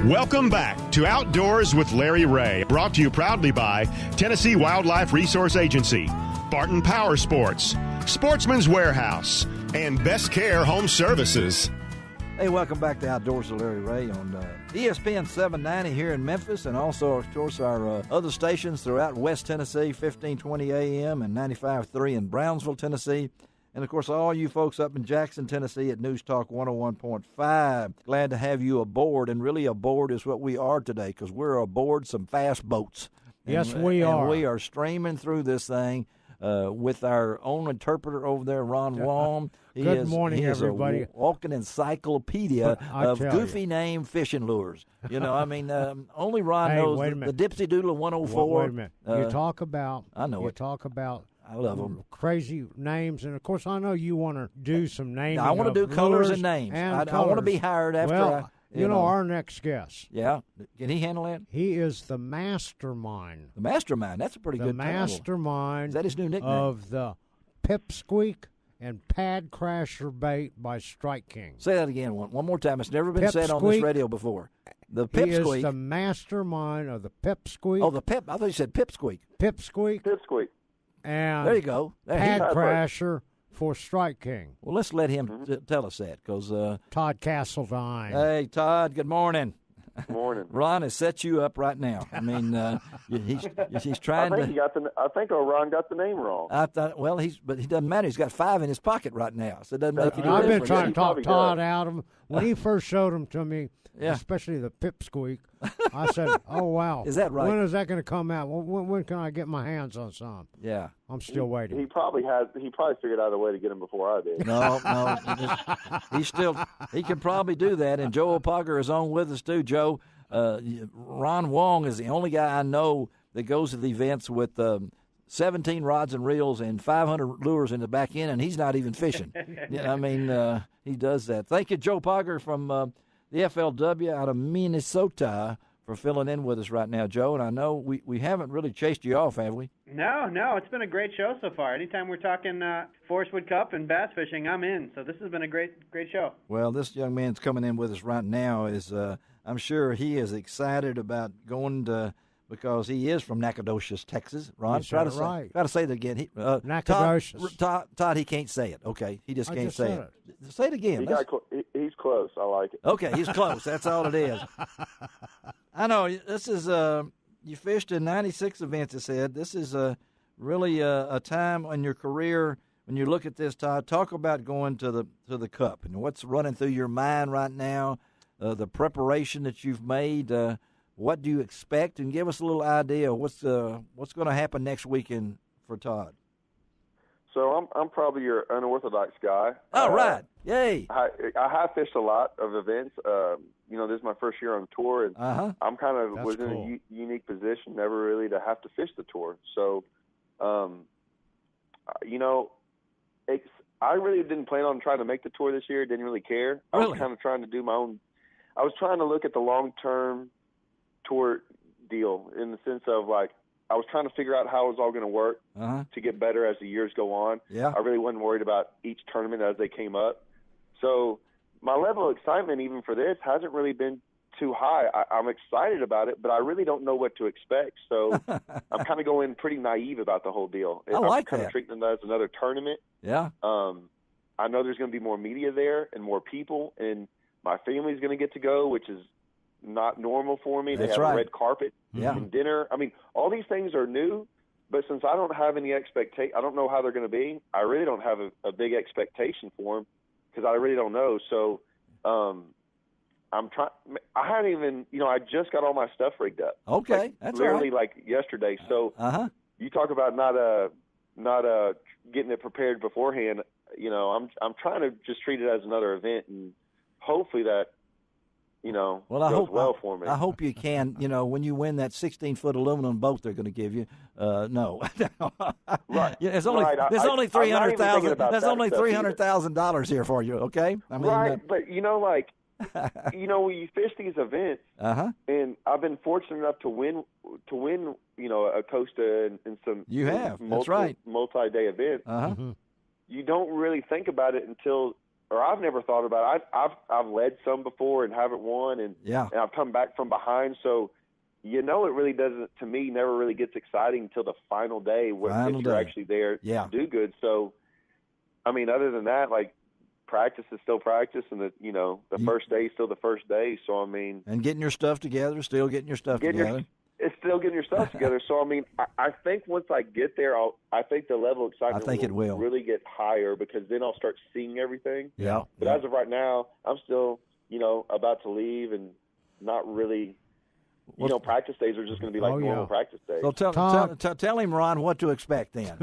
Welcome back to Outdoors with Larry Ray, brought to you proudly by Tennessee Wildlife Resource Agency, Barton Power Sports, Sportsman's Warehouse, and Best Care Home Services. Hey, welcome back to Outdoors with Larry Ray on ESPN 790 here in Memphis, and also, of course, our other stations throughout West Tennessee, 1520 AM and 95.3 in Brownsville, Tennessee. And, of course, all you folks up in Jackson, Tennessee at News Talk 101.5. Glad to have you aboard, and really aboard is what we are today, because we're aboard some fast boats. Yes, we are. And we are streaming through this thing with our own interpreter over there, Ron Wong. Good morning, everybody. A walking encyclopedia of goofy name fishing lures. You know, I mean, only Ron knows the Dipsy Doodle 104. Wait a minute. You talk about. I know you it. talk about. I love them. Crazy names, and of course, I know you want to do some naming. I want to do colors and names. I want to be hired after. Well, you know, our next guest. Yeah, can he handle that? He is the mastermind. The mastermind. That's a pretty good title. The mastermind. Is that his new nickname? Of the Pipsqueak and Pad Crasher bait by Strike King. Say that again one more time. It's never been said on this radio before. The Pipsqueak. He is the mastermind of the Pipsqueak. Oh, the Pip. I thought you said Pipsqueak. Pipsqueak. Pipsqueak. And there you go. Pad Crasher for Strike King. Well, let's let him tell us that, because Todd Castledine. Hey, Todd. Good morning. Morning. Ron has set you up right now. I mean, he's trying to. I think Ron got the name wrong. I thought. Well, but he doesn't matter. He's got 5 in his pocket right now, so it doesn't make any difference. I've been trying to talk Todd out of him. When he first showed them to me, yeah. Especially the Pipsqueak, I said, "Oh wow, is that right? When is that going to come out? When can I get my hands on some?" Yeah, I'm still waiting. He probably figured out a way to get him before I did. No, he can probably do that. And Joe Opogger is on with us too. Joe, Ron Wong is the only guy I know that goes to the events with 17 rods and reels and 500 lures in the back end, and he's not even fishing. I mean, he does that. Thank you, Joe Opogger from the FLW out of Minnesota, for filling in with us right now, Joe. And I know we haven't really chased you off, have we? No, it's been a great show so far. Anytime we're talking Forest Wood Cup and bass fishing, I'm in. So this has been a great show. Well, this young man's coming in with us right now is I'm sure he is excited about going to, because he is from Nacogdoches, Texas. Ron, try to say that again. Nacogdoches. Todd, he can't say it. Okay, he just can't say it. Say it again. He's close. I like it. Okay, he's close. That's all it is. I know. This is you fished in 96 events, it said. This is really a time in your career when you look at this, Todd. Talk about going to the Cup and what's running through your mind right now, the preparation that you've made. What do you expect? And give us a little idea of what's going to happen next weekend for Todd. So I'm probably your unorthodox guy. All right. Yay. I have fished a lot of events. This is my first year on tour, and I'm kind of was in a unique position, never really to have to fish the tour. So, I really didn't plan on trying to make the tour this year. Didn't really care. I was kind of trying to do my own. I was trying to look at the long-term tour deal in the sense of, like, I was trying to figure out how it was all going to work to get better as the years go on. Yeah. I really wasn't worried about each tournament as they came up. So my level of excitement even for this hasn't really been too high. I'm excited about it, but I really don't know what to expect. So I'm kind of going pretty naive about the whole deal. I'm kind of treating it as another tournament. Yeah. I know there's going to be more media there and more people, and my family's going to get to go, which is not normal for me. They have a red carpet and dinner. I mean, all these things are new, but since I don't have any expectation, I don't know how they're going to be. I really don't have a big expectation for them because I really don't know. So I'm trying. I haven't even, I just got all my stuff rigged up. Okay, that's literally all right. like yesterday. So you talk about not getting it prepared beforehand. I'm trying to just treat it as another event, and hopefully that. Goes well for me. I hope you can. When you win that 16-foot aluminum boat, they're going to give you. No, right. There's only $300,000. There's only $300,000 here for you. Okay. I mean, right, but when you fish these events, and I've been fortunate enough to win, a Costa and some. You have. That's right. Multi-day events. Mm-hmm. You don't really think about it or I've never thought about it. I've led some before and haven't won, and I've come back from behind. So, it really doesn't, to me, never really gets exciting until the final day when you're actually there to do good. So, I mean, other than that, like, practice is still practice, and the first day is still the first day. So, I mean, and getting your stuff together, still getting your stuff together. It's still getting your stuff together. So, I mean, I think once I get there, I think the level of excitement will really get higher, because then I'll start seeing everything. Yeah. But as of right now, I'm still, about to leave and not really, practice days are just going to be like normal practice days. So tell him, Ron, what to expect then.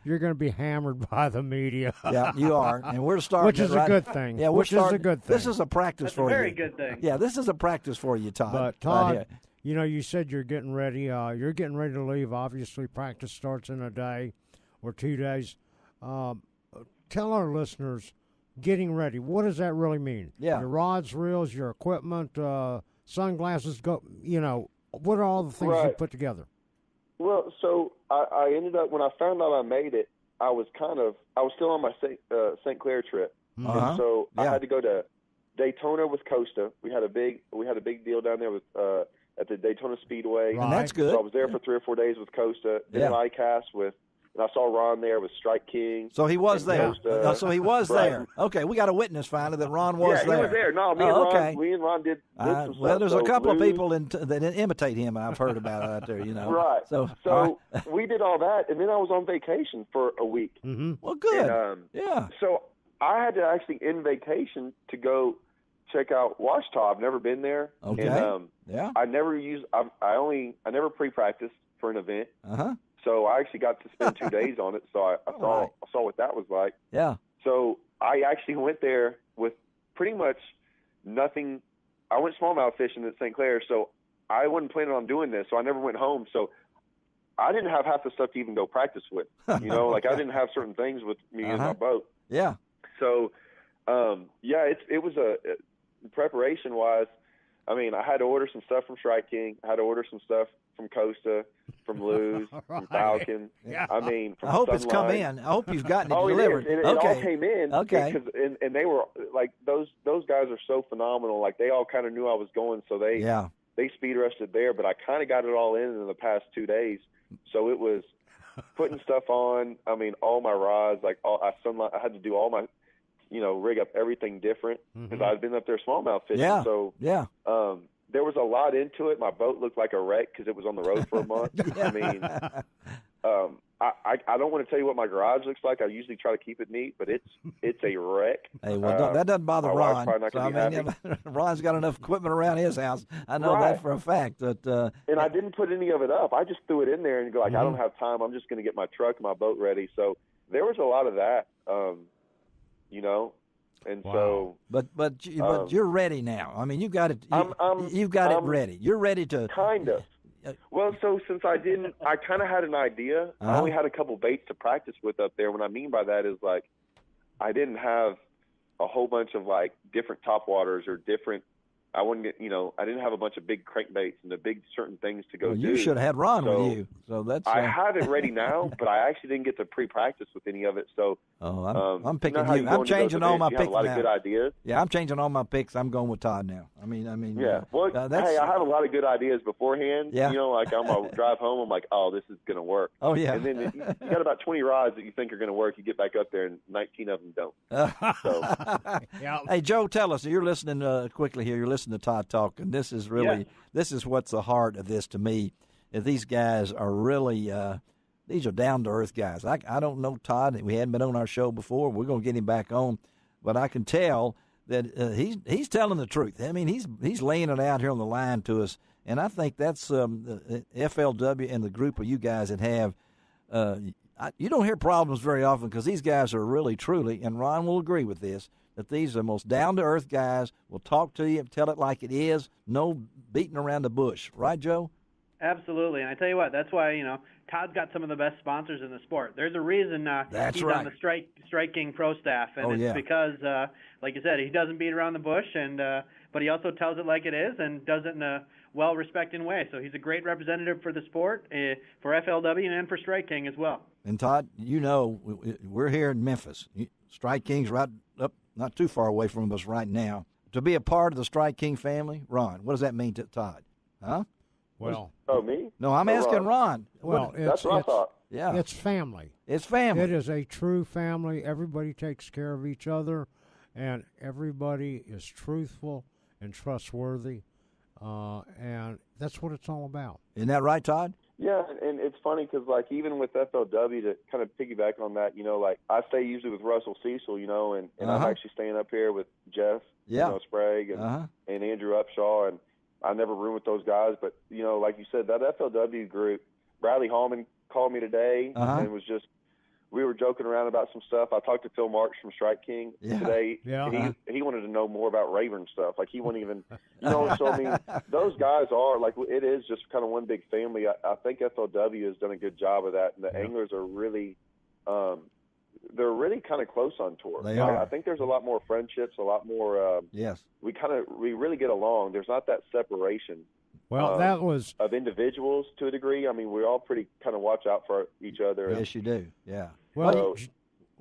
You're going to be hammered by the media. Yeah, you are. And we're starting Which is a good thing. Yeah, which is a good thing. This is a practice for you. That's a very good thing. Yeah, this is a practice for you, Todd. But, Todd, you said you're getting ready. You're getting ready to leave. Obviously, practice starts in a day or 2 days. Tell our listeners, getting ready, what does that really mean? Yeah. Your rods, reels, your equipment, sunglasses, what are all the things you put together? Well, so I ended up, when I found out I made it, I was still on my St. Clair trip. Uh-huh. And so I had to go to Daytona with Costa. We had a big deal down there with at the Daytona Speedway. Right. And that's good. So I was there for 3 or 4 days with Costa. Then ICAST and I saw Ron there with Strike King. So he was there. So he was there. Okay, we got a witness finally that Ron was there. Yeah, he was there. No, me and Ron did some stuff. Well, there's a couple of people that imitate him, I've heard about out there, Right. So we did all that, and then I was on vacation for a week. Mm-hmm. Well, good. And, So I had to actually end vacation to go check out Ouachita. I've never been there. Okay. And, I never pre-practiced for an event. Uh-huh. So I actually got to spend 2 days on it. So I saw what that was like. Yeah. So I actually went there with pretty much nothing. I went smallmouth fishing at St. Clair, so I wasn't planning on doing this. So I never went home. So I didn't have half the stuff to even go practice with. Like I didn't have certain things with me in my boat. Yeah. So, it was preparation wise. I mean, I had to order some stuff from Strike King. I had to order some stuff from Costa, from Luz, from Falcon. Yeah. I mean, from I hope Sunlight. it's come in. I hope you've gotten it delivered. It all came in. Okay. And they were like those guys are so phenomenal. Like they all kind of knew I was going, so they speed rushed there. But I kind of got it all in the past 2 days. So it was putting stuff on. I mean, all my rods, like I had to do all my, rig up everything different because I'd been up there smallmouth fishing. Yeah. So there was a lot into it. My boat looked like a wreck because it was on the road for a month. I mean, I don't want to tell you what my garage looks like. I usually try to keep it neat, but it's a wreck. Hey, well, that doesn't bother Ron. Ron's got enough equipment around his house. I know that for a fact. That, and I didn't put any of it up. I just threw it in there and go like, I don't have time. I'm just going to get my truck and my boat ready. So there was a lot of that, And so, but you're ready now. I mean, you got it. You've got it ready. You're ready to kind of. Well, so since I kind of had an idea. I only had a couple baits to practice with up there. What I mean by that is like, I didn't have a whole bunch of like different topwaters or different. I wouldn't get, I didn't have a bunch of big crankbaits and the big certain things to go do. You should have had Ron with you. So that's. I have it ready now, but I actually didn't get to pre-practice with any of it. So. I'm picking you. I'm changing all my picks now. You have a lot of good ideas. Yeah, I'm changing all my picks. I'm going with Todd now. I mean. Yeah. Well, hey, I have a lot of good ideas beforehand. Yeah. Like on my drive home, I'm like, oh, this is going to work. Oh yeah. And then you got about 20 rods that you think are going to work. You get back up there, and 19 of them don't. So. Hey, Joe, tell us. You're listening quickly here. You're listening to Todd talk, and this is really this is what's the heart of this to me. Is these guys are really. These are down-to-earth guys. I don't know Todd. We hadn't been on our show before. We're going to get him back on. But I can tell that he's telling the truth. I mean, he's laying it out here on the line to us. And I think that's the FLW and the group of you guys that have you don't hear problems very often because these guys are really, truly, and Ron will agree with this, that these are the most down-to-earth guys, will talk to you, tell it like it is, no beating around the bush. Right, Joe? Absolutely, and I tell you what, that's why Todd's got some of the best sponsors in the sport. There's a reason he's on the Strike King Pro staff, and it's because, like you said, he doesn't beat around the bush, and but he also tells it like it is and does it in a well-respected way. So he's a great representative for the sport, for FLW, and for Strike King as well. And Todd, we're here in Memphis. Strike King's right up, not too far away from us right now. To be a part of the Strike King family, Ron, what does that mean to Todd? Huh? Well, me? No, I'm asking Ron. Well, that's what I thought. Yeah, it's family. It's family. It is a true family. Everybody takes care of each other, and everybody is truthful and trustworthy, and that's what it's all about. Isn't that right, Todd? Yeah, and it's funny because, like, even with FLW, to kind of piggyback on that, like, I stay usually with Russell Cecil, and I'm actually staying up here with Jeff, Sprague, and Andrew Upshaw, and I never room with those guys. But, like you said, that FLW group, Bradley Hallman called me today and was just, we were joking around about some stuff. I talked to Phil Marks from Strike King today. Yeah. He wanted to know more about Rayburn stuff. Like, he wouldn't even, so, I mean, those guys are, like, it is just kind of one big family. I think FLW has done a good job of that, and the anglers are really, they're really kind of close on tour. They are. I think there's a lot more friendships, a lot more, yes. We really get along. There's not that separation. Well, that was of individuals to a degree. I mean, we all pretty kind of watch out for each other. Yes, you do. Yeah. Well,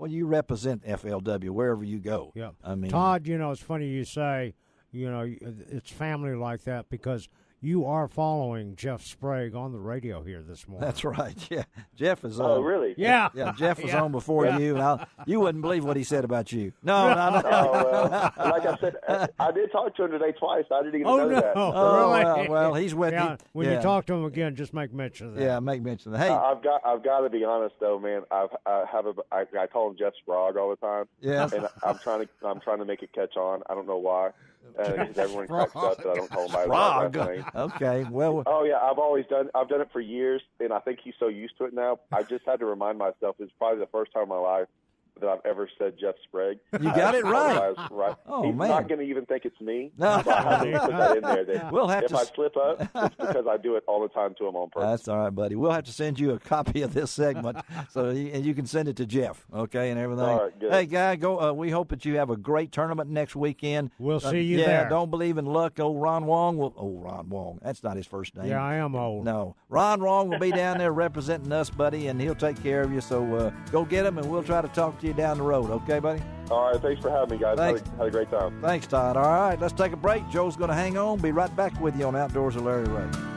you represent FLW wherever you go. Yeah. I mean, Todd, it's funny you say, it's family like that because you are following Jeff Sprague on the radio here this morning. That's right. Yeah, Jeff is on. Oh, really? Yeah. Yeah, Jeff was on before you, and you wouldn't believe what he said about you. No. Like I said, I did talk to him today twice. I didn't even know that. Oh, really? Well, he's with you. When you talk to him again, just make mention of that. Yeah, make mention of that. Hey, I've got to be honest though, man. I call him Jeff Sprague all the time. Yeah. And I'm trying to make it catch on. I don't know why. Because everyone cracks up that I don't call him by his last name. Okay, well. Oh yeah, I've done it for years, and I think he's so used to it now. I just had to remind myself. It's probably the first time in my life that I've ever said Jeff Sprague. You got it right. Right. Oh, He's man. not going to even think it's me. No. But I have to put that in there. That if I slip up, it's because I do it all the time to him on purpose. That's all right, buddy. We'll have to send you a copy of this segment, and you can send it to Jeff, okay, and everything. All right, good. Hey, Guy, go. We hope that you have a great tournament next weekend. We'll see you there. there. Don't believe in luck. Old Ron Wong Ron Wong. That's not his first name. Yeah, I am old. No. Ron Wong will be down there representing us, buddy, and he'll take care of you. So go get him, and we'll try to talk to you down the road, okay, buddy? All right, thanks for having me, guys. Thanks. Had a great time. Thanks, Todd. All right, let's take a break. Joe's going to hang on. Be right back with you on Outdoors with Larry Ray.